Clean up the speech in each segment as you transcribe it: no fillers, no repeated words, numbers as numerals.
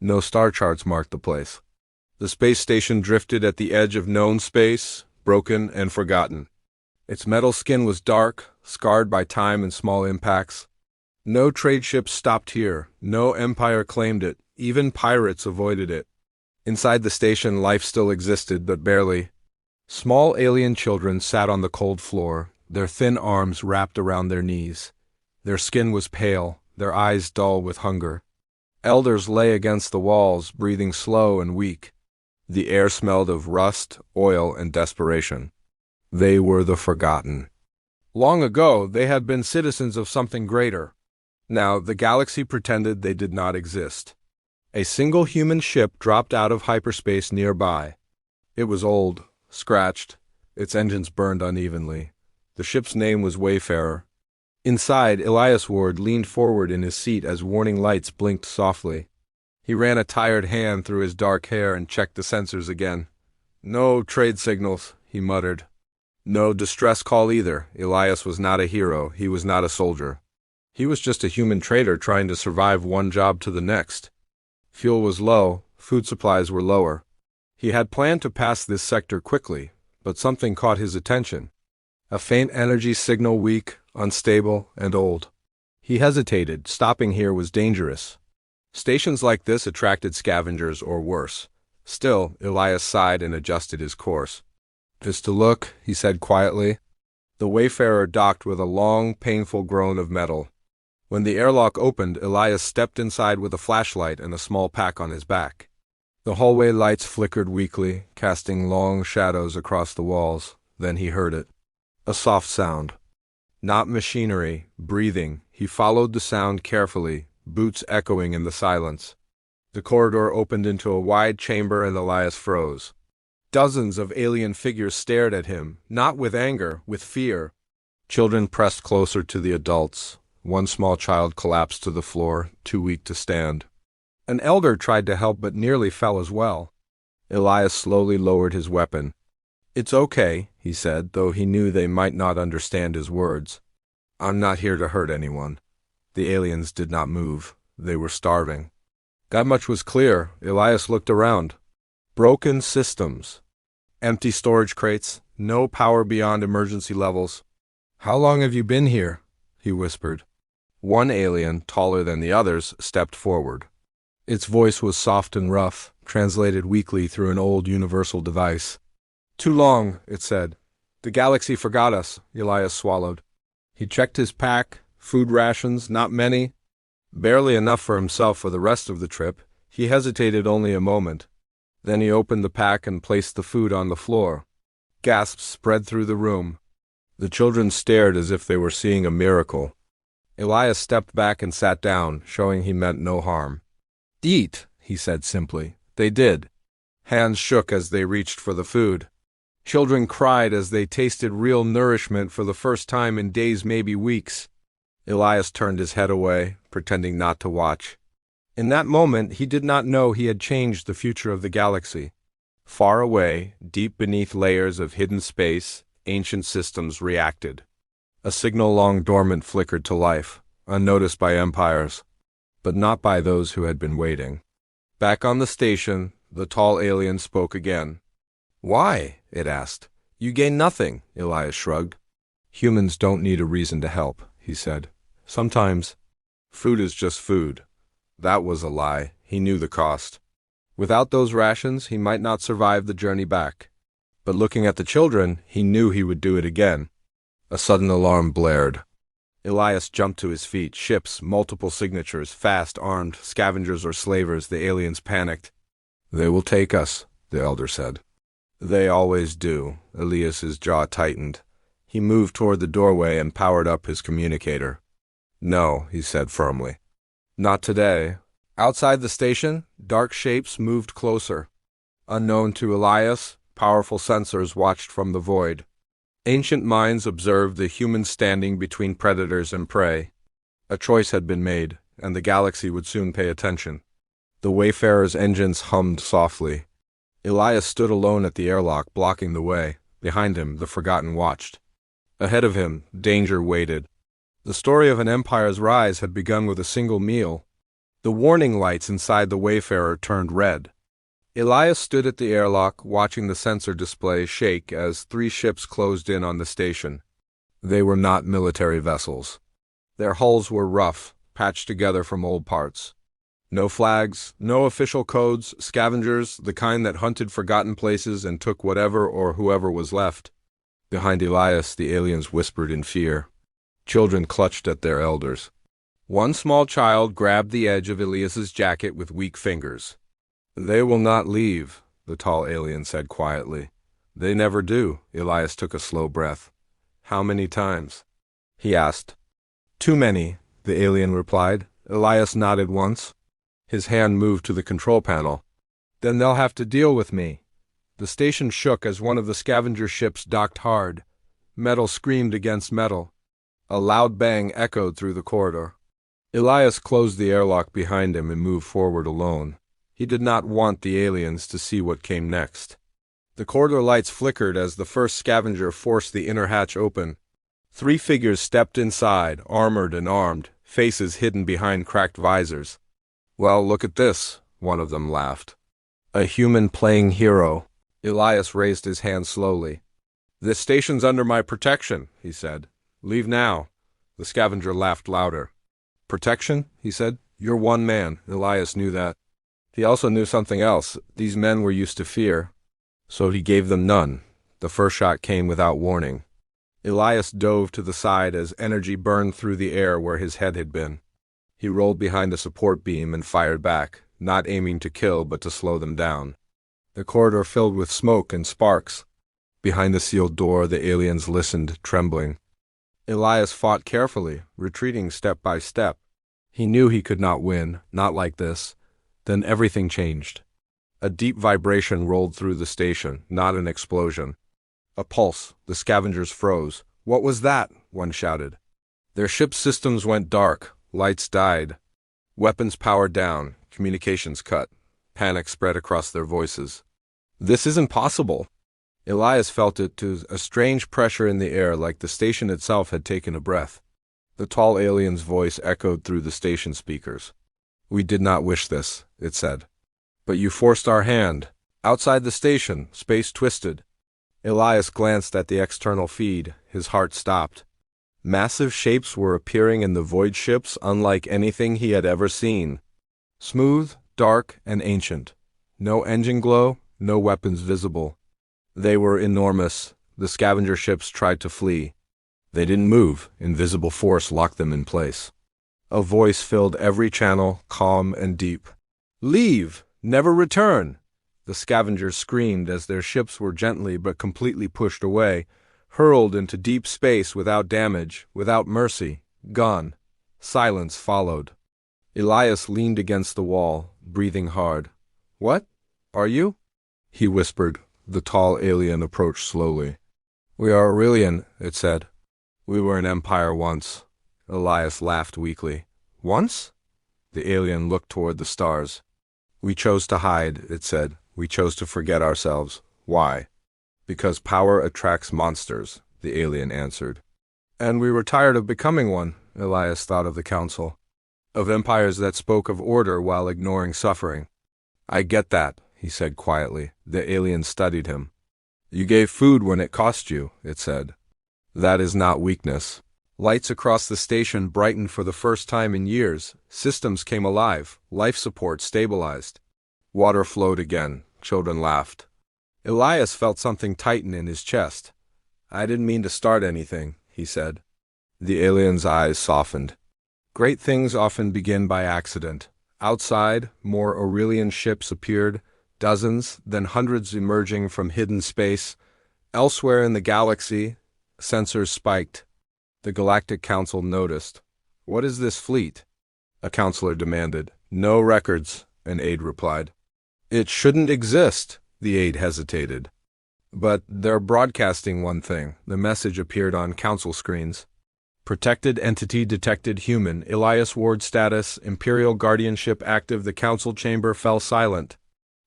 No star charts marked the place. The space station drifted at the edge of known space, broken and forgotten. Its metal skin was dark, scarred by time and small impacts. No trade ships stopped here, no empire claimed it, even pirates avoided it. Inside the station, life still existed, but barely. Small alien children sat on the cold floor, their thin arms wrapped around their knees. Their skin was pale, their eyes dull with hunger. Elders lay against the walls, breathing slow and weak. The air smelled of rust, oil, and desperation. They were the forgotten. Long ago, they had been citizens of something greater. Now, the galaxy pretended they did not exist. A single human ship dropped out of hyperspace nearby. It was old, scratched, its engines burned unevenly. The ship's name was Wayfarer. Inside, Elias Ward leaned forward in his seat as warning lights blinked softly. He ran a tired hand through his dark hair and checked the sensors again. No trade signals, he muttered. No distress call either. Elias was not a hero, he was not a soldier. He was just a human trader trying to survive one job to the next. Fuel was low, food supplies were lower. He had planned to pass this sector quickly, but something caught his attention. A faint energy signal, weak, unstable, and old. He hesitated. Stopping here was dangerous. Stations like this attracted scavengers or worse. Still, Elias sighed and adjusted his course. "Just to look," he said quietly. The Wayfarer docked with a long, painful groan of metal. When the airlock opened, Elias stepped inside with a flashlight and a small pack on his back. The hallway lights flickered weakly, casting long shadows across the walls. Then he heard it. A soft sound. Not machinery, breathing. He followed the sound carefully, boots echoing in the silence. The corridor opened into a wide chamber and Elias froze. Dozens of alien figures stared at him, not with anger, with fear. Children pressed closer to the adults. One small child collapsed to the floor, too weak to stand. An elder tried to help but nearly fell as well. Elias slowly lowered his weapon. "It's okay," he said, though he knew they might not understand his words. "I'm not here to hurt anyone." The aliens did not move. They were starving. That much was clear. Elias looked around. Broken systems. Empty storage crates. No power beyond emergency levels. "How long have you been here?" he whispered. One alien, taller than the others, stepped forward. Its voice was soft and rough, translated weakly through an old universal device. "Too long," it said. "The galaxy forgot us," Elias swallowed. He checked his pack. Food rations, not many. Barely enough for himself for the rest of the trip. He hesitated only a moment. Then he opened the pack and placed the food on the floor. Gasps spread through the room. The children stared as if they were seeing a miracle. Elias stepped back and sat down, showing he meant no harm. "Eat," he said simply. They did. Hands shook as they reached for the food. Children cried as they tasted real nourishment for the first time in days, maybe weeks. Elias turned his head away, pretending not to watch. In that moment, he did not know he had changed the future of the galaxy. Far away, deep beneath layers of hidden space, ancient systems reacted. A signal long dormant flickered to life, unnoticed by empires, but not by those who had been waiting. Back on the station, the tall alien spoke again. "Why?" it asked. "You gain nothing," Elias shrugged. "Humans don't need a reason to help," he said. "Sometimes, food is just food." That was a lie. He knew the cost. Without those rations, he might not survive the journey back. But looking at the children, he knew he would do it again. A sudden alarm blared. Elias jumped to his feet. Ships, multiple signatures, fast, armed, scavengers or slavers, the aliens panicked. "They will take us," the elder said. "They always do." Elias's jaw tightened. He moved toward the doorway and powered up his communicator. "No," he said firmly. "Not today." Outside the station, dark shapes moved closer. Unknown to Elias, powerful sensors watched from the void. Ancient minds observed the humans standing between predators and prey. A choice had been made, and the galaxy would soon pay attention. The Wayfarer's engines hummed softly. Elias stood alone at the airlock, blocking the way. Behind him, the Forgotten watched. Ahead of him, danger waited. The story of an empire's rise had begun with a single meal. The warning lights inside the Wayfarer turned red. Elias stood at the airlock, watching the sensor display shake as 3 ships closed in on the station. They were not military vessels. Their hulls were rough, patched together from old parts. No flags, no official codes, scavengers, the kind that hunted forgotten places and took whatever or whoever was left. Behind Elias, the aliens whispered in fear. Children clutched at their elders. One small child grabbed the edge of Elias's jacket with weak fingers. "They will not leave," the tall alien said quietly. "They never do." Elias took a slow breath. "How many times?" he asked. "Too many," the alien replied. Elias nodded once. His hand moved to the control panel. "Then they'll have to deal with me." The station shook as one of the scavenger ships docked hard. Metal screamed against metal. A loud bang echoed through the corridor. Elias closed the airlock behind him and moved forward alone. He did not want the aliens to see what came next. The corridor lights flickered as the first scavenger forced the inner hatch open. 3 figures stepped inside, armored and armed, faces hidden behind cracked visors. "Well, look at this," one of them laughed. "A human playing hero." Elias raised his hand slowly. "This station's under my protection," he said. "Leave now." The scavenger laughed louder. "Protection?" he said. "You're one man." Elias knew that. He also knew something else. These men were used to fear. So he gave them none. The first shot came without warning. Elias dove to the side as energy burned through the air where his head had been. He rolled behind a support beam and fired back, not aiming to kill but to slow them down. The corridor filled with smoke and sparks. Behind the sealed door, the aliens listened, trembling. Elias fought carefully, retreating step by step. He knew he could not win, not like this. Then everything changed. A deep vibration rolled through the station, not an explosion. A pulse. The scavengers froze. "What was that?" one shouted. Their ship's systems went dark. Lights died. Weapons powered down. Communications cut. Panic spread across their voices. "This isn't possible." Elias felt it too, a strange pressure in the air, like the station itself had taken a breath. The tall alien's voice echoed through the station speakers. "We did not wish this," it said. "But you forced our hand." Outside the station, space twisted. Elias glanced at the external feed. His heart stopped. Massive shapes were appearing in the void ships unlike anything he had ever seen. Smooth, dark, and ancient. No engine glow, no weapons visible. They were enormous. The scavenger ships tried to flee. They didn't move. Invisible force locked them in place. A voice filled every channel, calm and deep. "Leave! Never return!" The scavengers screamed as their ships were gently but completely pushed away, hurled into deep space without damage, without mercy, gone. Silence followed. Elias leaned against the wall, breathing hard. "What? Are you?" he whispered. The tall alien approached slowly. "We are Aurelian," it said. "We were an empire once." Elias laughed weakly. "Once?" The alien looked toward the stars. "We chose to hide," it said. "We chose to forget ourselves. Why?" "Because power attracts monsters," the alien answered. "And we were tired of becoming one," Elias thought of the council. Of empires that spoke of order while ignoring suffering. "I get that," he said quietly. The alien studied him. "You gave food when it cost you," it said. "That is not weakness." Lights across the station brightened for the first time in years. Systems came alive. Life support stabilized. Water flowed again. Children laughed. Elias felt something tighten in his chest. "I didn't mean to start anything," he said. The alien's eyes softened. "Great things often begin by accident." Outside, more Aurelian ships appeared, dozens, then hundreds emerging from hidden space. Elsewhere in the galaxy, sensors spiked. The Galactic Council noticed. "What is this fleet?" a counselor demanded. "No records," an aide replied. "It shouldn't exist," the aide hesitated. "But they're broadcasting one thing." The message appeared on council screens. "Protected entity detected human. Elias Ward status. Imperial guardianship active." The council chamber fell silent.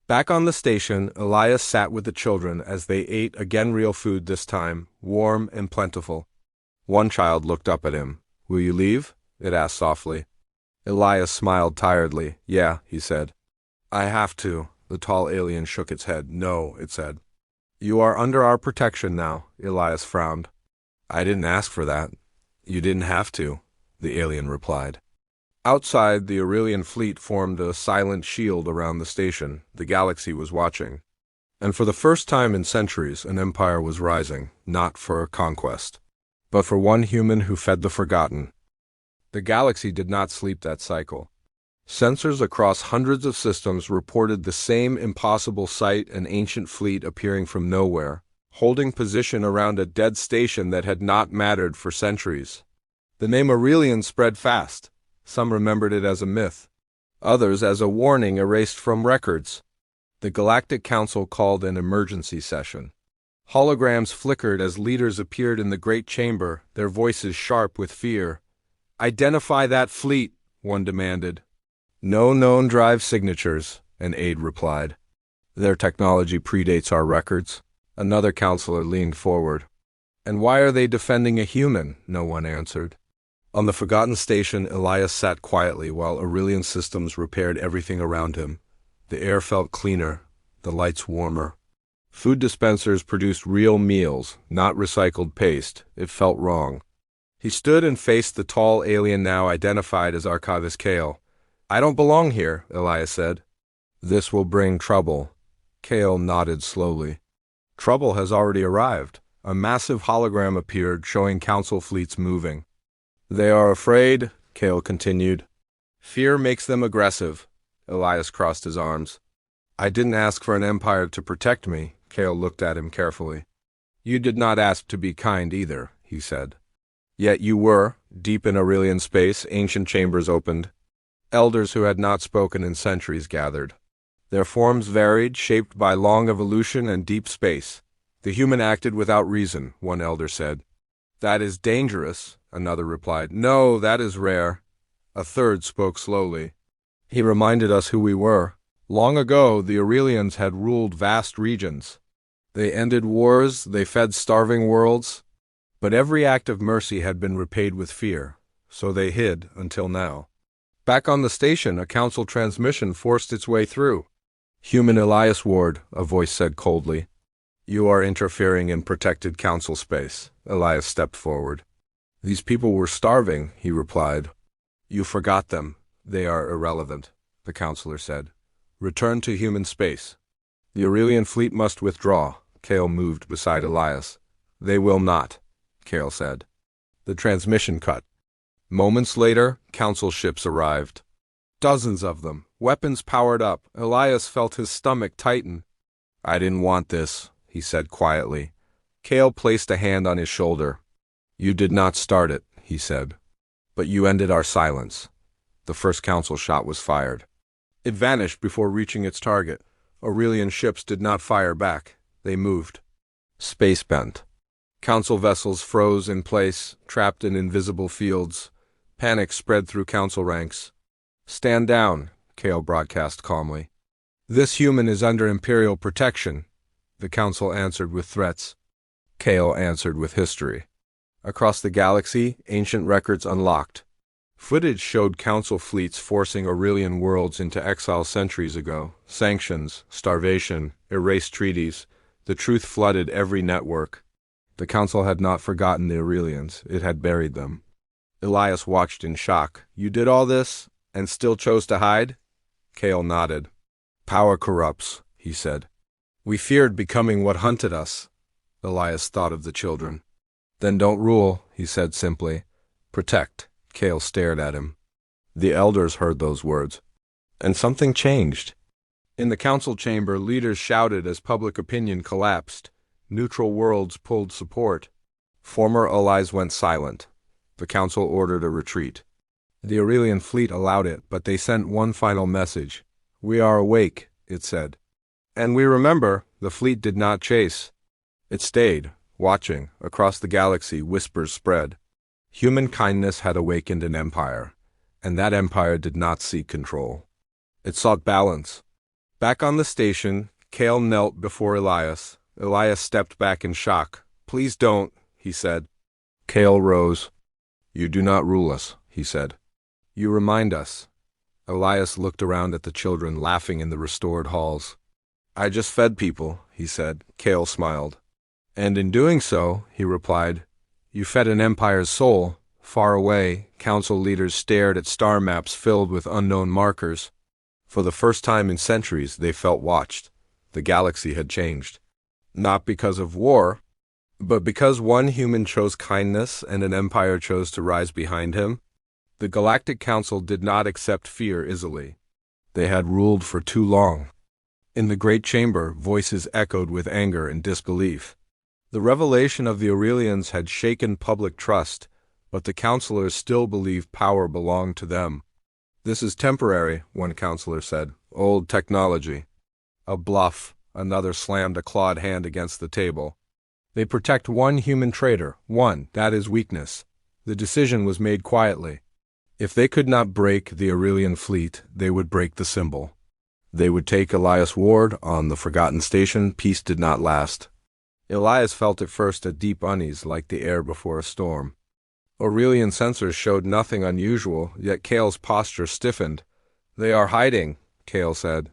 Back on the station, Elias sat with the children as they ate again real food this time, warm and plentiful. One child looked up at him. "Will you leave?" it asked softly. Elias smiled tiredly. Yeah, he said. I have to. The tall alien shook its head. No, it said. You are under our protection now, Elias frowned. I didn't ask for that. You didn't have to, the alien replied. Outside, the Aurelian fleet formed a silent shield around the station. The galaxy was watching. And for the first time in centuries, an empire was rising, not for conquest, but for one human who fed the forgotten. The galaxy did not sleep that cycle. Sensors across hundreds of systems reported the same impossible sight: an ancient fleet appearing from nowhere, holding position around a dead station that had not mattered for centuries. The name Aurelian spread fast. Some remembered it as a myth, others as a warning erased from records. The Galactic Council called an emergency session. Holograms flickered as leaders appeared in the great chamber, their voices sharp with fear. Identify that fleet, one demanded. No known drive signatures, an aide replied. Their technology predates our records. Another counselor leaned forward. And why are they defending a human? No one answered. On the forgotten station, Elias sat quietly while Aurelian systems repaired everything around him. The air felt cleaner, the lights warmer. Food dispensers produced real meals, not recycled paste. It felt wrong. He stood and faced the tall alien now identified as Archivist Kale. I don't belong here, Elias said. This will bring trouble. Kale nodded slowly. Trouble has already arrived. A massive hologram appeared, showing council fleets moving. They are afraid, Kale continued. Fear makes them aggressive. Elias crossed his arms. I didn't ask for an empire to protect me. Kale looked at him carefully. You did not ask to be kind either, he said. Yet you were. Deep in Aurelian space, ancient chambers opened. Elders who had not spoken in centuries gathered. Their forms varied, shaped by long evolution and deep space. The human acted without reason, one elder said. That is dangerous, another replied. No, that is rare. A third spoke slowly. He reminded us who we were. Long ago, the Aurelians had ruled vast regions. They ended wars, they fed starving worlds. But every act of mercy had been repaid with fear, so they hid until now. Back on the station, a council transmission forced its way through. Human Elias Ward, a voice said coldly. You are interfering in protected council space. Elias stepped forward. These people were starving, he replied. You forgot them. They are irrelevant, the counselor said. Return to human space. The Aurelian fleet must withdraw. Kale moved beside Elias. They will not, Kale said. The transmission cut. Moments later, council ships arrived. Dozens of them, weapons powered up. Elias felt his stomach tighten. I didn't want this, he said quietly. Kale placed a hand on his shoulder. You did not start it, he said. But you ended our silence. The first council shot was fired. It vanished before reaching its target. Aurelian ships did not fire back. They moved. Space bent. Council vessels froze in place, trapped in invisible fields. Panic spread through council ranks. Stand down, Kale broadcast calmly. This human is under Imperial protection. The council answered with threats. Kale answered with history. Across the galaxy, ancient records unlocked. Footage showed council fleets forcing Aurelian worlds into exile centuries ago. Sanctions, starvation, erased treaties. The truth flooded every network. The council had not forgotten the Aurelians. It had buried them. Elias watched in shock. You did all this, and still chose to hide? Kale nodded. Power corrupts, he said. We feared becoming what hunted us. Elias thought of the children. Then don't rule, he said simply. Protect. Kale stared at him. The elders heard those words. And something changed. In the council chamber, leaders shouted as public opinion collapsed. Neutral worlds pulled support. Former allies went silent. The council ordered a retreat. The Aurelian fleet allowed it, but they sent one final message. We are awake, it said. And we remember, the fleet did not chase. It stayed, watching. Across the galaxy, whispers spread. Human kindness had awakened an empire, and that empire did not seek control. It sought balance. Back on the station, Kale knelt before Elias. Elias stepped back in shock. Please don't, he said. Kale rose. You do not rule us, he said. You remind us. Elias looked around at the children laughing in the restored halls. I just fed people, he said. Kale smiled. And in doing so, he replied, you fed an empire's soul. Far away, council leaders stared at star maps filled with unknown markers. For the first time in centuries, they felt watched. The galaxy had changed. Not because of war, but because one human chose kindness and an empire chose to rise behind him. The Galactic Council did not accept fear easily. They had ruled for too long. In the great chamber, voices echoed with anger and disbelief. The revelation of the Aurelians had shaken public trust, but the councillors still believed power belonged to them. This is temporary, one councillor said. Old technology. A bluff, another slammed a clawed hand against the table. They protect one human traitor, one, that is weakness. The decision was made quietly. If they could not break the Aurelian fleet, they would break the symbol. They would take Elias Ward on the Forgotten Station. Peace did not last. Elias felt at first a deep unease like the air before a storm. Aurelian sensors showed nothing unusual, yet Kale's posture stiffened. They are hiding, Kale said.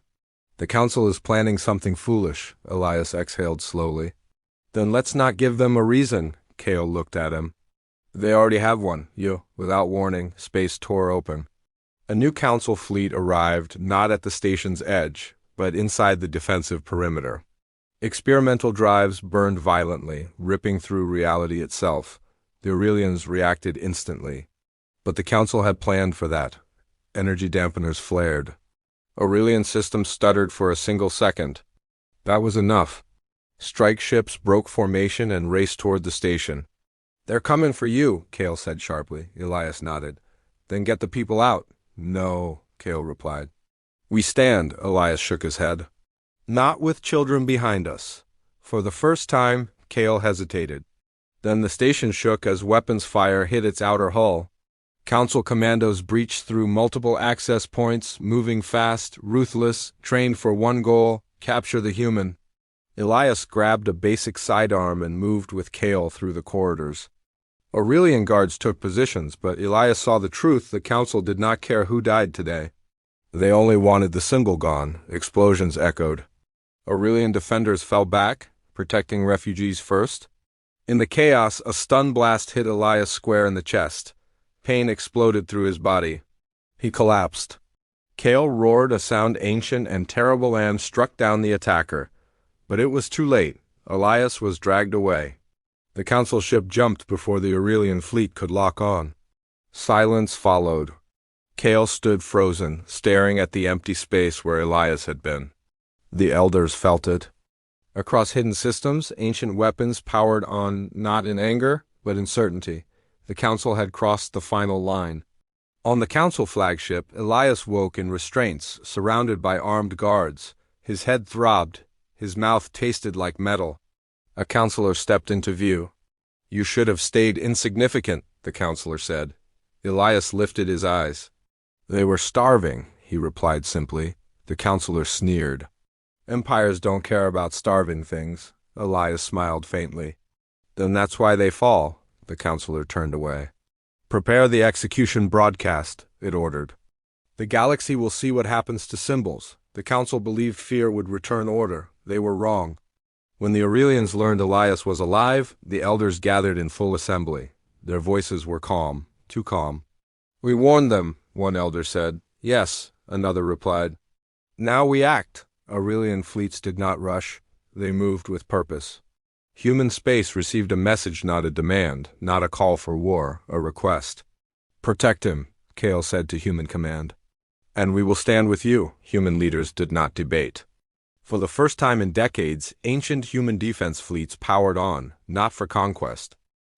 The council is planning something foolish, Elias exhaled slowly. Then let's not give them a reason, Kale looked at him. They already have one, you. Without warning, space tore open. A new council fleet arrived, not at the station's edge, but inside the defensive perimeter. Experimental drives burned violently, ripping through reality itself. The Aurelians reacted instantly. But the council had planned for that. Energy dampeners flared. Aurelian systems stuttered for a single second. That was enough. Strike ships broke formation and raced toward the station. They're coming for you, Kale said sharply. Elias nodded. Then get the people out. No, Kale replied. We stand, Elias shook his head. Not with children behind us. For the first time, Kale hesitated. Then the station shook as weapons fire hit its outer hull. Council commandos breached through multiple access points, moving fast, ruthless, trained for one goal, capture the human. Elias grabbed a basic sidearm and moved with Kale through the corridors. Aurelian guards took positions, but Elias saw the truth. The council did not care who died today. They only wanted the symbol gone. Explosions echoed. Aurelian defenders fell back, protecting refugees first. In the chaos, a stun blast hit Elias square in the chest. Pain exploded through his body. He collapsed. Kale roared a sound ancient and terrible and struck down the attacker. But it was too late. Elias was dragged away. The council ship jumped before the Aurelian fleet could lock on. Silence followed. Kale stood frozen, staring at the empty space where Elias had been. The elders felt it. Across hidden systems, ancient weapons powered on not in anger, but in certainty. The council had crossed the final line. On the council flagship, Elias woke in restraints, surrounded by armed guards. His head throbbed. His mouth tasted like metal. A counselor stepped into view. You should have stayed insignificant, the counselor said. Elias lifted his eyes. They were starving, he replied simply. The counselor sneered. Empires don't care about starving things. Elias smiled faintly. Then that's why they fall. The counselor turned away. Prepare the execution broadcast, it ordered. The galaxy will see what happens to symbols. The council believed fear would return order. They were wrong. When the Aurelians learned Elias was alive, the elders gathered in full assembly. Their voices were calm, too calm. We warned them, one elder said. Yes, another replied. Now we act. Aurelian fleets did not rush. They moved with purpose. Human space received a message, not a demand, not a call for war, a request. Protect him, Kale said to Human Command. And we will stand with you, human leaders did not debate. For the first time in decades, ancient human defense fleets powered on, not for conquest.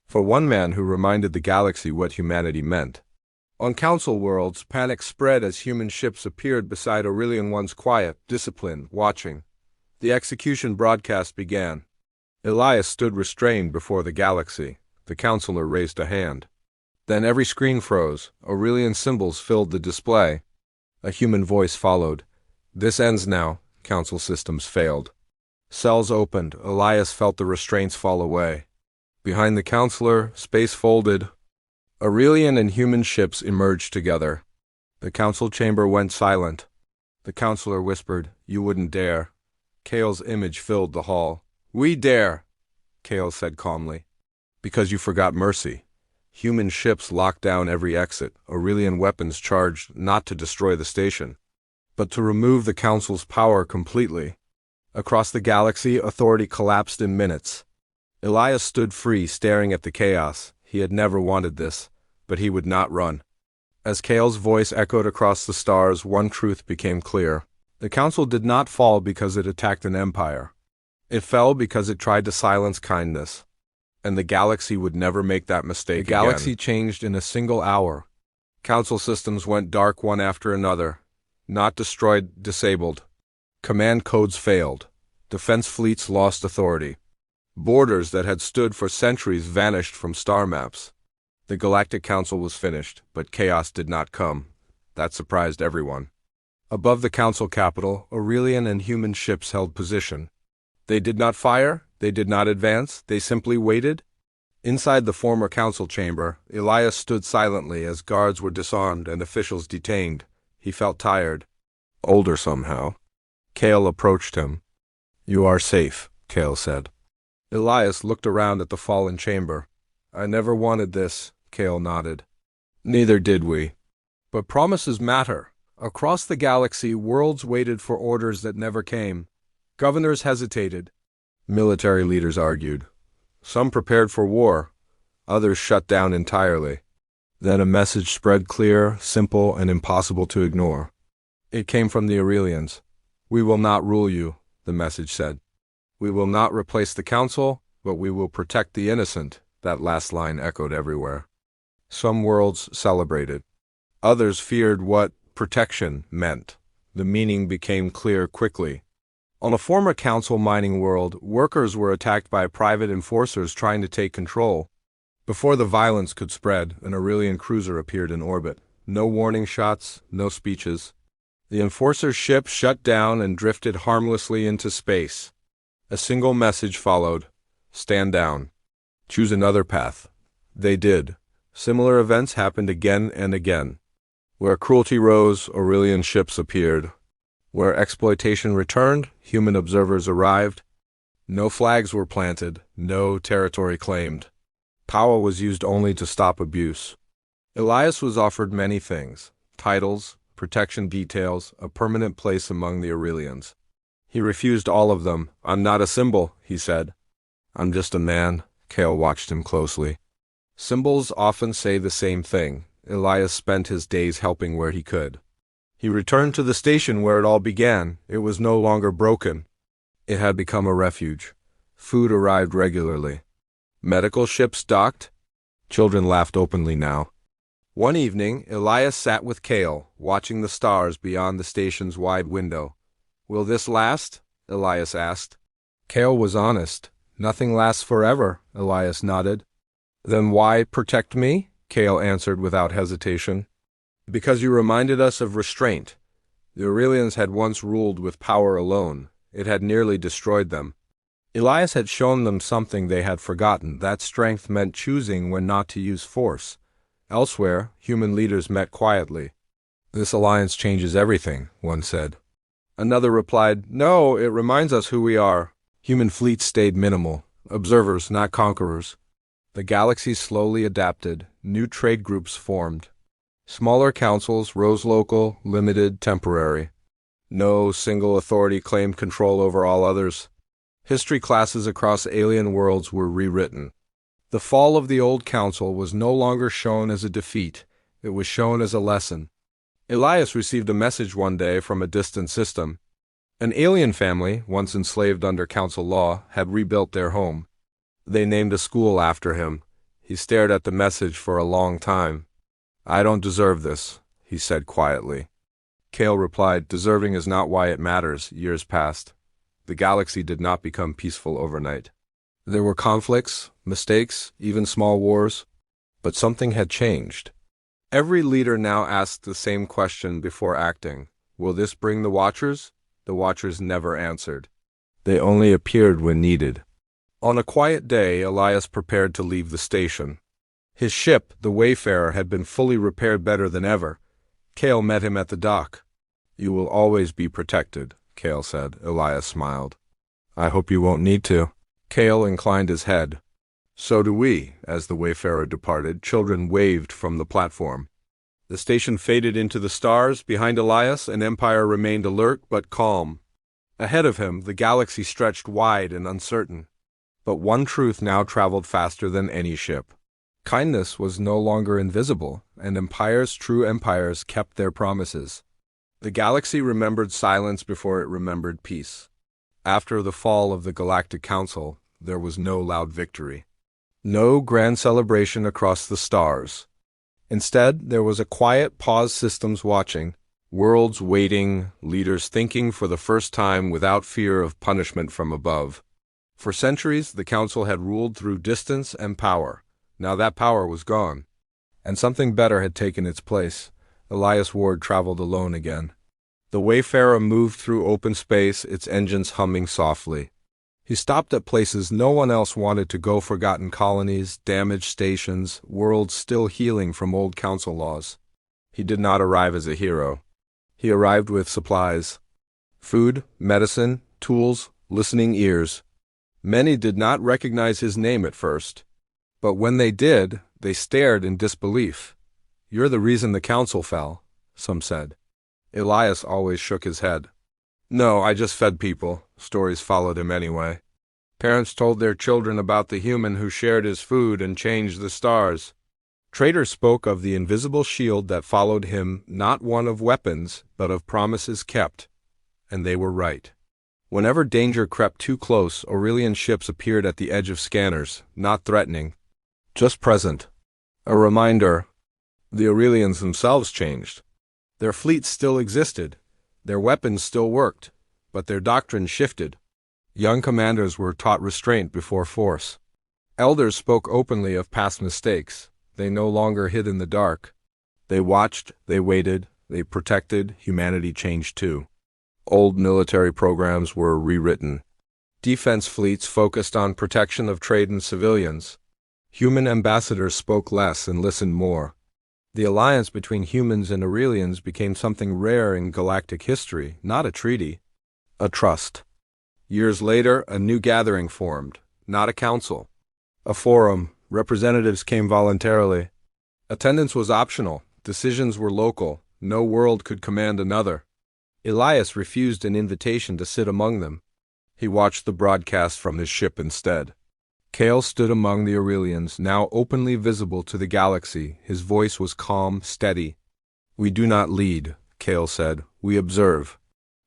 For one man who reminded the galaxy what humanity meant. On council worlds, panic spread as human ships appeared beside Aurelian ones, quiet, disciplined, watching. The execution broadcast began. Elias stood restrained before the galaxy. The counselor raised a hand. Then every screen froze. Aurelian symbols filled the display. A human voice followed. This ends now. Council systems failed. Cells opened. Elias felt the restraints fall away. Behind the counselor, space folded. Aurelian and human ships emerged together. The council chamber went silent. The counselor whispered, "You wouldn't dare." Kale's image filled the hall. "We dare," Kale said calmly. "Because you forgot mercy. Human ships locked down every exit, Aurelian weapons charged not to destroy the station, but to remove the council's power completely." Across the galaxy, authority collapsed in minutes. Elias stood free, staring at the chaos. He had never wanted this, but he would not run. As Kale's voice echoed across the stars, one truth became clear. The council did not fall because it attacked an empire. It fell because it tried to silence kindness. And the galaxy would never make that mistake again. The galaxy changed in a single hour. Council systems went dark one after another. Not destroyed, disabled. Command codes failed. Defense fleets lost authority. Borders that had stood for centuries vanished from star maps. The Galactic Council was finished, but chaos did not come. That surprised everyone. Above the council capital, Aurelian and human ships held position. They did not fire, they did not advance, they simply waited. Inside the former council chamber, Elias stood silently as guards were disarmed and officials detained. He felt tired. Older somehow. Kale approached him. "You are safe," Kale said. Elias looked around at the fallen chamber. "I never wanted this," Kale nodded. "Neither did we. But promises matter. Across the galaxy, worlds waited for orders that never came. Governors hesitated. Military leaders argued. Some prepared for war. Others shut down entirely. Then a message spread clear, simple, and impossible to ignore. It came from the Aurelians. "We will not rule you," the message said. "We will not replace the council, but we will protect the innocent." That last line echoed everywhere. Some worlds celebrated. Others feared what protection meant. The meaning became clear quickly. On a former council mining world, workers were attacked by private enforcers trying to take control. Before the violence could spread, an Aurelian cruiser appeared in orbit. No warning shots, no speeches. The enforcer's ship shut down and drifted harmlessly into space. A single message followed: "Stand down. Choose another path." They did. Similar events happened again and again. Where cruelty rose, Aurelian ships appeared. Where exploitation returned, human observers arrived. No flags were planted, no territory claimed. Power was used only to stop abuse. Elias was offered many things: titles, protection details, a permanent place among the Aurelians. He refused all of them. "I'm not a symbol," he said. "I'm just a man." Kale watched him closely. Symbols often say the same thing. Elias spent his days helping where he could. He returned to the station where it all began. It was no longer broken. It had become a refuge. Food arrived regularly. Medical ships docked. Children laughed openly now. One evening, Elias sat with Kale, watching the stars beyond the station's wide window. "Will this last?" Elias asked. Kale was honest. "Nothing lasts forever," Elias nodded. "Then why protect me?" Kale answered without hesitation. "Because you reminded us of restraint. The Aurelians had once ruled with power alone. It had nearly destroyed them. Elias had shown them something they had forgotten. That strength meant choosing when not to use force. Elsewhere, human leaders met quietly. "This alliance changes everything," one said. Another replied, "No, it reminds us who we are." Human fleets stayed minimal. Observers, not conquerors. The galaxy slowly adapted. New trade groups formed. Smaller councils rose local, limited, temporary. No single authority claimed control over all others. History classes across alien worlds were rewritten. The fall of the old council was no longer shown as a defeat. It was shown as a lesson. Elias received a message one day from a distant system. An alien family, once enslaved under council law, had rebuilt their home. They named a school after him. He stared at the message for a long time. "I don't deserve this," he said quietly. Kale replied, "Deserving is not why it matters." Years passed. The galaxy did not become peaceful overnight. There were conflicts, mistakes, even small wars. But something had changed. Every leader now asked the same question before acting. Will this bring the Watchers? The Watchers never answered. They only appeared when needed. On a quiet day, Elias prepared to leave the station. His ship, the Wayfarer, had been fully repaired better than ever. Kale met him at the dock. "You will always be protected," Kale said. Elias smiled. "I hope you won't need to." Kale inclined his head. "So do we." As the wayfarer departed, children waved from the platform. The station faded into the stars. Behind Elias, an empire remained alert but calm. Ahead of him, the galaxy stretched wide and uncertain. But one truth now traveled faster than any ship. Kindness was no longer invisible, and true empires, kept their promises. The galaxy remembered silence before it remembered peace. After the fall of the Galactic Council, there was no loud victory. No grand celebration across the stars. Instead, there was a quiet pause, systems watching, worlds waiting, leaders thinking for the first time without fear of punishment from above. For centuries, the Council had ruled through distance and power. Now that power was gone, and something better had taken its place. Elias Ward traveled alone again. The Wayfarer moved through open space, its engines humming softly. He stopped at places no one else wanted to go: forgotten colonies, damaged stations, worlds still healing from old council laws. He did not arrive as a hero. He arrived with supplies. Food, medicine, tools, listening ears. Many did not recognize his name at first. But when they did, they stared in disbelief. "You're the reason the council fell," some said. Elias always shook his head. "No, I just fed people." Stories followed him anyway. Parents told their children about the human who shared his food and changed the stars. Traders spoke of the invisible shield that followed him, not one of weapons, but of promises kept. And they were right. Whenever danger crept too close, Aurelian ships appeared at the edge of scanners, not threatening, just present. A reminder. The Aurelians themselves changed. Their fleets still existed. Their weapons still worked. But their doctrine shifted. Young commanders were taught restraint before force. Elders spoke openly of past mistakes. They no longer hid in the dark. They watched, they waited, they protected. Humanity changed too. Old military programs were rewritten. Defense fleets focused on protection of trade and civilians. Human ambassadors spoke less and listened more. The alliance between humans and Aurelians became something rare in galactic history, not a treaty, a trust. Years later, a new gathering formed, not a council. A forum. Representatives came voluntarily. Attendance was optional. Decisions were local. No world could command another. Elias refused an invitation to sit among them. He watched the broadcast from his ship instead. Kale stood among the Aurelians, now openly visible to the galaxy. His voice was calm, steady. "We do not lead," Kale said. "We observe.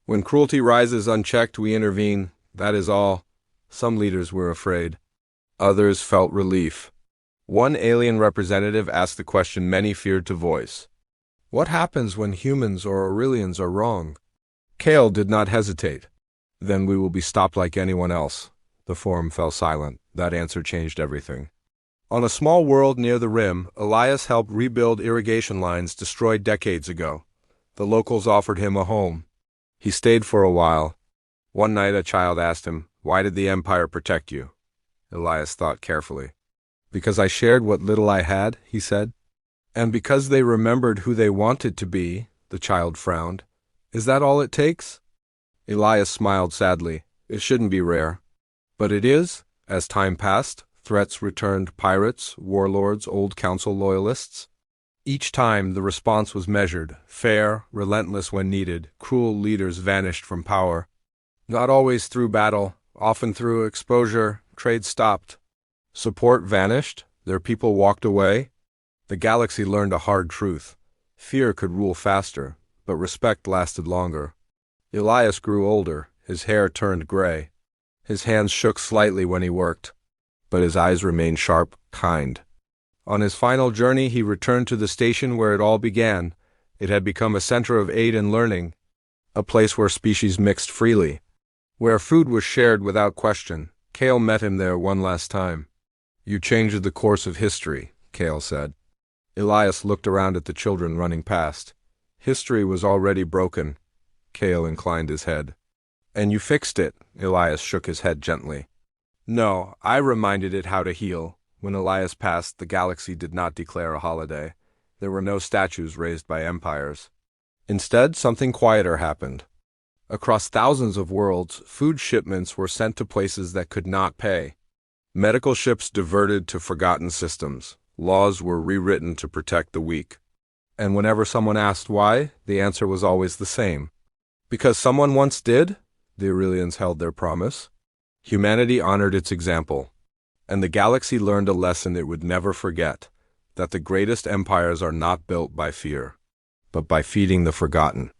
When cruelty rises unchecked, we intervene. That is all." Some leaders were afraid. Others felt relief. One alien representative asked the question many feared to voice. "What happens when humans or Aurelians are wrong?" Kale did not hesitate. "Then we will be stopped like anyone else." The forum fell silent. That answer changed everything. On a small world near the rim, Elias helped rebuild irrigation lines destroyed decades ago. The locals offered him a home. He stayed for a while. One night a child asked him, "Why did the Empire protect you?" Elias thought carefully. "Because I shared what little I had," he said. "And because they remembered who they wanted to be," the child frowned. "Is that all it takes?" Elias smiled sadly. "It shouldn't be rare." But it is. As time passed, threats returned: pirates, warlords, old council loyalists. Each time the response was measured, fair, relentless when needed. Cruel leaders vanished from power. Not always through battle, often through exposure. Trade stopped. Support vanished. Their people walked away. The galaxy learned a hard truth. Fear could rule faster, but respect lasted longer. Elias grew older. His hair turned gray. His hands shook slightly when he worked, but his eyes remained sharp, kind. On his final journey, he returned to the station where it all began. It had become a center of aid and learning, a place where species mixed freely, where food was shared without question. Kale met him there one last time. "You changed the course of history," Kale said. Elias looked around at the children running past. History was already broken. Kale inclined his head. "And you fixed it," Elias shook his head gently. "No, I reminded it how to heal." When Elias passed, the galaxy did not declare a holiday. There were no statues raised by empires. Instead, something quieter happened. Across thousands of worlds, food shipments were sent to places that could not pay. Medical ships diverted to forgotten systems. Laws were rewritten to protect the weak. And whenever someone asked why, the answer was always the same. Because someone once did, the Aurelians held their promise. Humanity honored its example. And the galaxy learned a lesson it would never forget, that the greatest empires are not built by fear, but by feeding the forgotten.